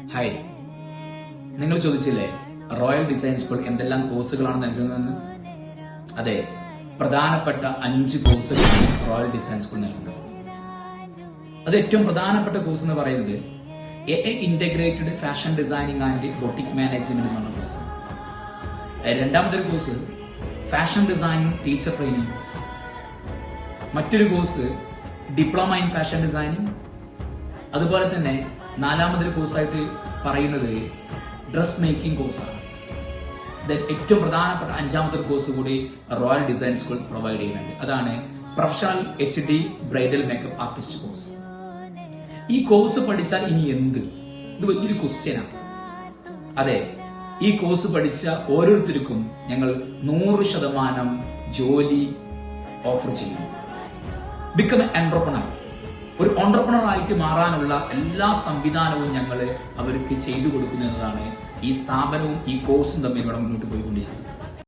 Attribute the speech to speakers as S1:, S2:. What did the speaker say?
S1: Hi, നിങ്ങൾ ചോദിച്ചില്ലേ royal design school എന്തെല്ലാം കോഴ്സുകളാണ് നൽകുന്നതെന്ന്? അതെ, പ്രധാനപ്പെട്ട 5 കോഴ്സുകളാണ് റോയൽ ഡിസൈൻ സ്കൂൾ നൽകുന്നത്. അത് ഏറ്റവും പ്രധാനപ്പെട്ട കോഴ്സ് എന്ന് പറയുന്നത് integrated fashion designing and boutique management എന്നുള്ള കോഴ്സാണ്. രണ്ടാമതൊരു course fashion designing teacher training course. മറ്റൊരു course diploma in fashion designing. അതുപോലെ തന്നെ നാലാമതൊരു കോഴ്സായിട്ട് പറയുന്നത് ഡ്രസ് മേക്കിംഗ് കോഴ്സാണ്. ഏറ്റവും പ്രധാനപ്പെട്ട 5ാമത്തെ കോഴ്സ് കൂടി റോയൽ ഡിസൈൻ സ്കൂൾ പ്രൊവൈഡ് ചെയ്യുന്നുണ്ട്. അതാണ് professional HD bridal makeup artist course. ഈ കോഴ്സ് പഠിച്ചാൽ ഇനി എന്ത്? ഇത് വലിയൊരു ക്വസ്റ്റ്യനാണ്. അതെ, ഈ കോഴ്സ് പഠിച്ച ഓരോരുത്തർക്കും ഞങ്ങൾ 100% ജോലി ഓഫർ ചെയ്യുന്നു. Become A entrepreneur. ഒരു എന്റർപ്രണർ ആയിട്ട് മാറാനുള്ള എല്ലാ സംവിധാനവും ഞങ്ങൾ അവർക്ക് ചെയ്തു കൊടുക്കുന്നു എന്നതാണ് ഈ സ്ഥാപനവും ഈ കോഴ്സും തമ്മിൽ ഇവിടെ മുന്നോട്ട് പോയിക്കൊണ്ടിരിക്കുന്നത്.